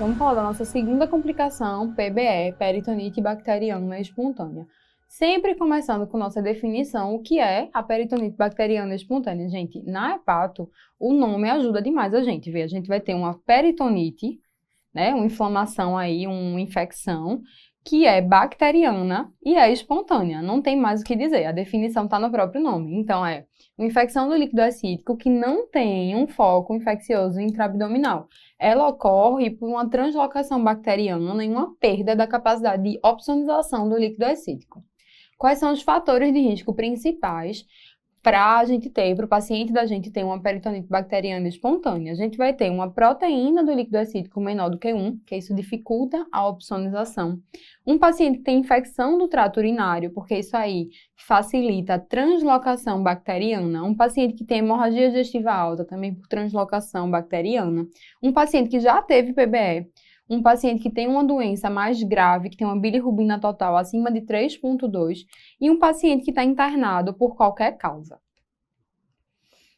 vamos falar da nossa segunda complicação, PBE, peritonite bacteriana espontânea. Sempre começando com nossa definição, o que é a peritonite bacteriana espontânea. Gente, na hepato, o nome ajuda demais a gente, vê? A gente vai ter uma peritonite, né, uma inflamação aí, uma infecção, que é bacteriana e é espontânea. Não tem mais o que dizer, a definição está no próprio nome. Então, é uma infecção do líquido acítico que não tem um foco infeccioso intraabdominal. Ela ocorre por uma translocação bacteriana e uma perda da capacidade de opsonização do líquido acítico. Quais são os fatores de risco principais para a gente ter, para o paciente da gente ter uma peritonite bacteriana espontânea? A gente vai ter uma proteína do líquido acítico menor do que 1, que isso dificulta a opsonização. Um paciente que tem infecção do trato urinário, porque isso aí facilita a translocação bacteriana. Um paciente que tem hemorragia digestiva alta, também por translocação bacteriana. Um paciente que já teve PBE. Um paciente que tem uma doença mais grave, que tem uma bilirrubina total acima de 3,2, e um paciente que está internado por qualquer causa.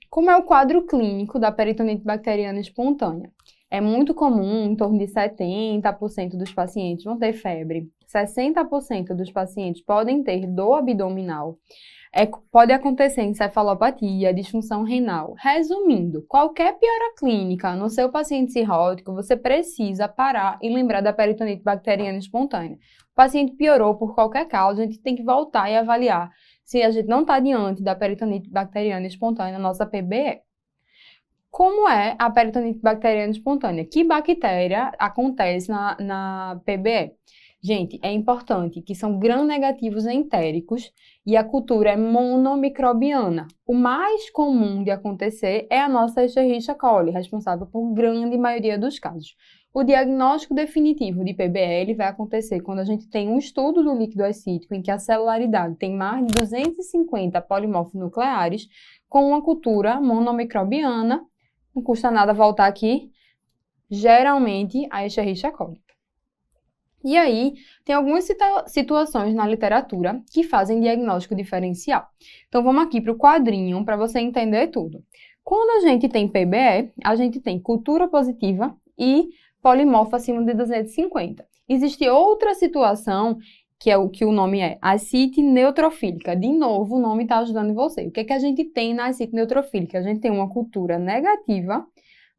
Como é o quadro clínico da peritonite bacteriana espontânea? É muito comum, em torno de 70% dos pacientes vão ter febre, 60% dos pacientes podem ter dor abdominal, pode acontecer encefalopatia, disfunção renal. Resumindo, qualquer piora clínica no seu paciente cirrótico, você precisa parar e lembrar da peritonite bacteriana espontânea. O paciente piorou por qualquer causa, a gente tem que voltar e avaliar se a gente não está diante da peritonite bacteriana espontânea, nossa PBE. Como é a peritonite bacteriana espontânea? Que bactéria acontece na PBE? Gente, é importante que são gram-negativos entéricos e a cultura é monomicrobiana. O mais comum de acontecer é a nossa Escherichia coli, responsável por grande maioria dos casos. O diagnóstico definitivo de PBE vai acontecer quando a gente tem um estudo do líquido acítico em que a celularidade tem mais de 250 polimorfos nucleares com uma cultura monomicrobiana. Não custa nada voltar aqui, geralmente a Escherichia coli. E aí, tem algumas situações na literatura que fazem diagnóstico diferencial. Então, vamos aqui para o quadrinho para você entender tudo. Quando a gente tem PBE, a gente tem cultura positiva e polimorfo acima de 250. Existe outra situação que é o que o nome é ascite neutrofílica. De novo, o nome está ajudando você. O que é que a gente tem na ascite neutrofílica? A gente tem uma cultura negativa,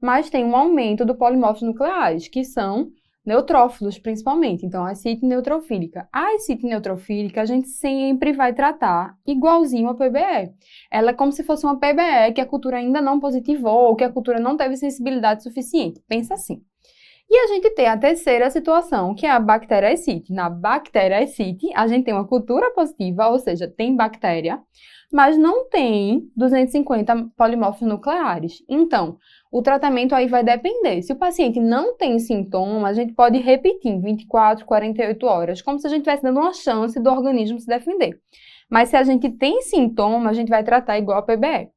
mas tem um aumento do polimorfos nucleares, que são neutrófilos, principalmente. Então, a ascite neutrofílica. A ascite neutrofílica, a gente sempre vai tratar igualzinho a PBE. Ela é como se fosse uma PBE que a cultura ainda não positivou, ou que a cultura não teve sensibilidade suficiente. Pensa assim. E a gente tem a terceira situação, que é a bactéria ascite. Na bactéria ascite, a gente tem uma cultura positiva, ou seja, tem bactéria, mas não tem 250 polimorfos nucleares. Então, o tratamento aí vai depender. Se o paciente não tem sintoma, a gente pode repetir em 24, 48 horas, como se a gente estivesse dando uma chance do organismo se defender. Mas se a gente tem sintoma, a gente vai tratar igual a PBE.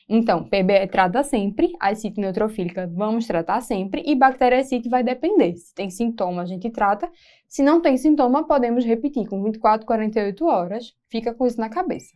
Então, PBE trata sempre, a ascite neutrofílica vamos tratar sempre, e bactéria ascite vai depender. Se tem sintoma, a gente trata. Se não tem sintoma, podemos repetir com 24, 48 horas. Fica com isso na cabeça.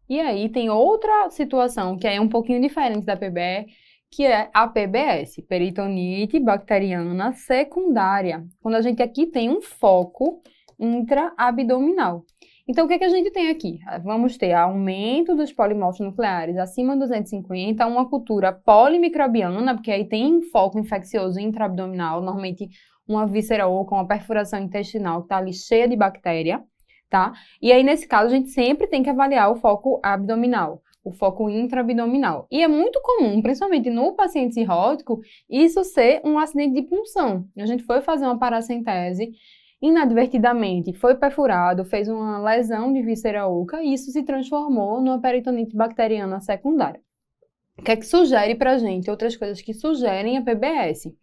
E aí tem outra situação que é um pouquinho diferente da PBE, que é a PBS, peritonite bacteriana secundária, quando a gente aqui tem um foco intraabdominal. Então, o que é que a gente tem aqui? Vamos ter aumento dos polimorfos nucleares acima de 250, uma cultura polimicrobiana, porque aí tem foco infeccioso intraabdominal, normalmente uma víscera oca, uma perfuração intestinal que está ali cheia de bactéria, tá? E aí, nesse caso, a gente sempre tem que avaliar o foco abdominal, o foco intraabdominal. E é muito comum, principalmente no paciente cirrótico, isso ser um acidente de punção. A gente foi fazer uma paracentese, inadvertidamente foi perfurado, fez uma lesão de víscera oca e isso se transformou numa peritonite bacteriana secundária. O que é que sugere pra gente? Outras coisas que sugerem a PBS.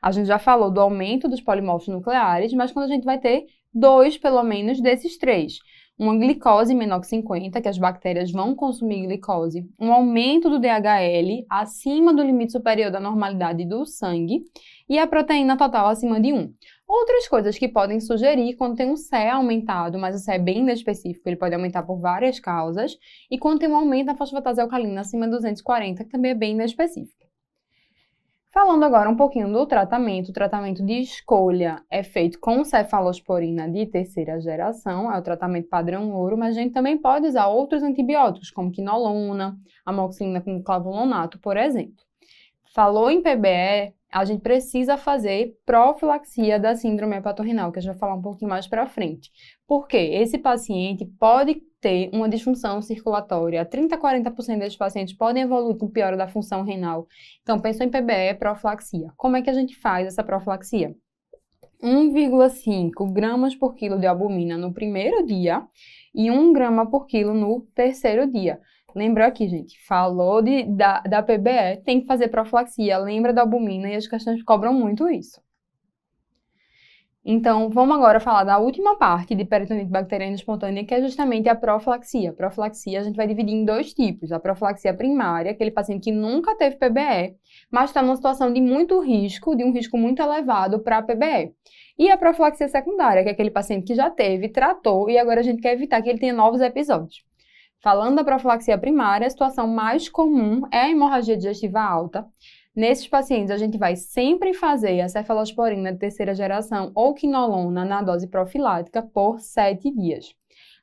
A gente já falou do aumento dos polimorfos nucleares, mas quando a gente vai ter 2, pelo menos, desses 3. Uma glicose menor que 50, que as bactérias vão consumir glicose. Um aumento do DHL acima do limite superior da normalidade do sangue. E a proteína total acima de 1. Outras coisas que podem sugerir quando tem um CE aumentado, mas o CE é bem inespecífico, ele pode aumentar por várias causas. E quando tem um aumento da fosfatase alcalina acima de 240, que também é bem inespecífico. Falando agora um pouquinho do tratamento, o tratamento de escolha é feito com cefalosporina de terceira geração, é o tratamento padrão ouro, mas a gente também pode usar outros antibióticos, como quinolona, amoxicilina com clavulato, por exemplo. Falou em PBE, a gente precisa fazer profilaxia da síndrome hepatorrenal, que a gente vai falar um pouquinho mais para frente. Porque esse paciente pode ter uma disfunção circulatória. 30 a 40% desses pacientes podem evoluir com piora da função renal. Então, pensou em PBE, profilaxia. Como é que a gente faz essa profilaxia? 1,5 gramas por quilo de albumina no primeiro dia e 1 grama por quilo no terceiro dia. Lembra aqui, gente, falou da PBE, tem que fazer profilaxia, lembra da albumina e as questões cobram muito isso. Então, vamos agora falar da última parte de peritonite bacteriana espontânea, que é justamente a profilaxia. Profilaxia a gente vai dividir em dois tipos. A profilaxia primária, aquele paciente que nunca teve PBE, mas está numa situação de muito risco, de um risco muito elevado para a PBE. E a profilaxia secundária, que é aquele paciente que já teve, tratou e agora a gente quer evitar que ele tenha novos episódios. Falando da profilaxia primária, a situação mais comum é a hemorragia digestiva alta. Nesses pacientes, a gente vai sempre fazer a cefalosporina de terceira geração ou quinolona na dose profilática por 7 dias.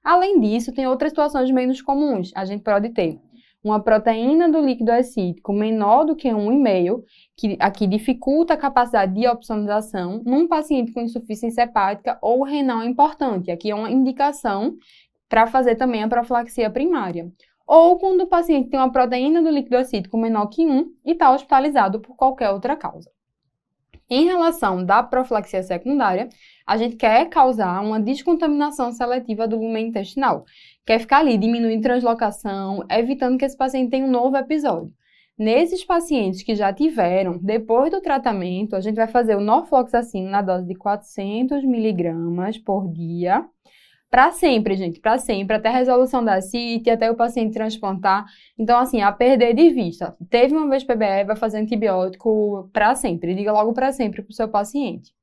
Além disso, tem outras situações menos comuns. A gente pode ter uma proteína do líquido acítico menor do que 1,5, que aqui dificulta a capacidade de opsonização num paciente com insuficiência hepática ou renal importante. Aqui é uma indicação para fazer também a profilaxia primária. Ou quando o paciente tem uma proteína do líquido acítico menor que 1 e está hospitalizado por qualquer outra causa. Em relação da profilaxia secundária, a gente quer causar uma descontaminação seletiva do lumen intestinal. Quer ficar ali diminuindo translocação, evitando que esse paciente tenha um novo episódio. Nesses pacientes que já tiveram, depois do tratamento, a gente vai fazer o norfloxacino na dose de 400 mg por dia, para sempre, gente, para sempre, até a resolução da CIT, até o paciente transplantar. Então, assim, a perder de vista. Teve uma vez PBE, vai fazer antibiótico para sempre. Diga logo para sempre para o seu paciente.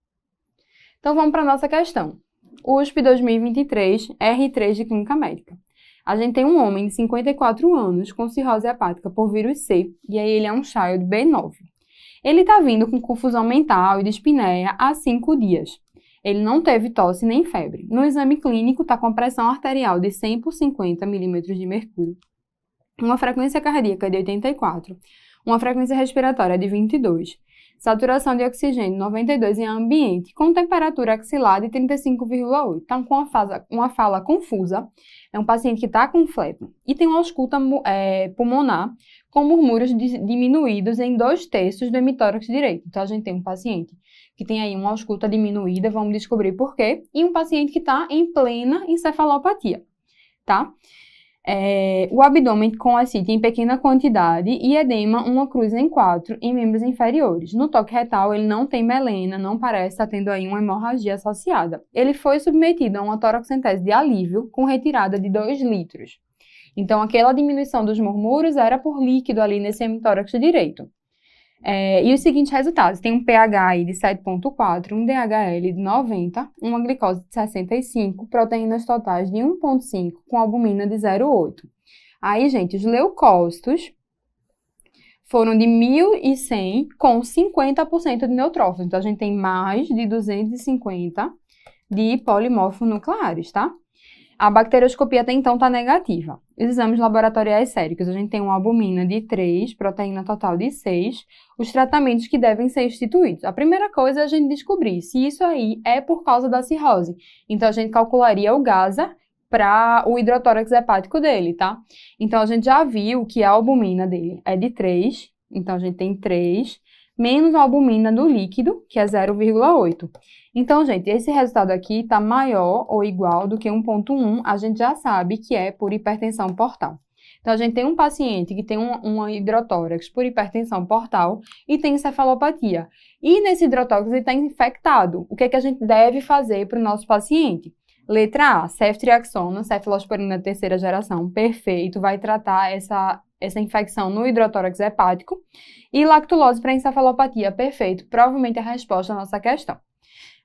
Então, vamos para a nossa questão. USP 2023, R3 de Clínica Médica. A gente tem um homem de 54 anos com cirrose hepática por vírus C, e aí ele é um child B9. Ele está vindo com confusão mental e dispneia há 5 dias. Ele não teve tosse nem febre. No exame clínico, está com pressão arterial de 100 por 50 milímetros de mercúrio, uma frequência cardíaca de 84, uma frequência respiratória de 22, saturação de oxigênio 92 em ambiente, com temperatura axilar de 35,8. Está com uma fala confusa. É um paciente que está com flepo e tem uma ausculta pulmonar com murmúrios diminuídos em 2/3 do hemitórax direito. Então, a gente tem um paciente que tem aí uma ausculta diminuída, vamos descobrir por quê, e um paciente que está em plena encefalopatia, tá? O abdômen com ascite em pequena quantidade e edema, uma cruz em 4 em membros inferiores. No toque retal, ele não tem melena, não parece estar tendo aí uma hemorragia associada. Ele foi submetido a uma toracocentese de alívio com retirada de 2 litros. Então, aquela diminuição dos murmúrios era por líquido ali nesse hemitórax direito. E os seguintes resultados, tem um pH aí de 7,4, um DHL de 90, uma glicose de 65, proteínas totais de 1,5 com albumina de 0,8. Aí, gente, os leucócitos foram de 1.100 com 50% de neutrófilos. Então, a gente tem mais de 250 de polimorfos nucleares, tá? A bacterioscopia até então está negativa. Os exames laboratoriais séricos, a gente tem uma albumina de 3, proteína total de 6, os tratamentos que devem ser instituídos. A primeira coisa é a gente descobrir se isso aí é por causa da cirrose. Então, a gente calcularia o GASA para o hidrotórax hepático dele, tá? Então, a gente já viu que a albumina dele é de 3, então a gente tem 3, menos a albumina do líquido, que é 0,8. Então, gente, esse resultado aqui está maior ou igual do que 1,1, a gente já sabe que é por hipertensão portal. Então, a gente tem um paciente que tem uma hidrotórax por hipertensão portal e tem encefalopatia. E nesse hidrotórax ele está infectado. O que é que a gente deve fazer para o nosso paciente? Letra A, ceftriaxona, cefalosporina de terceira geração, perfeito, vai tratar essa infecção no hidrotórax hepático. E lactulose para encefalopatia, perfeito, provavelmente a resposta à nossa questão.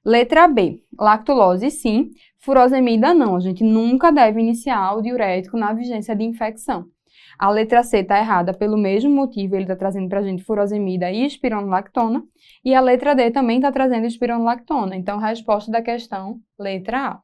Letra B, lactulose sim, furosemida não, a gente nunca deve iniciar o diurético na vigência de infecção. A letra C está errada pelo mesmo motivo, ele está trazendo para a gente furosemida e espironolactona. E a letra D também está trazendo espironolactona. Então, resposta da questão, letra A.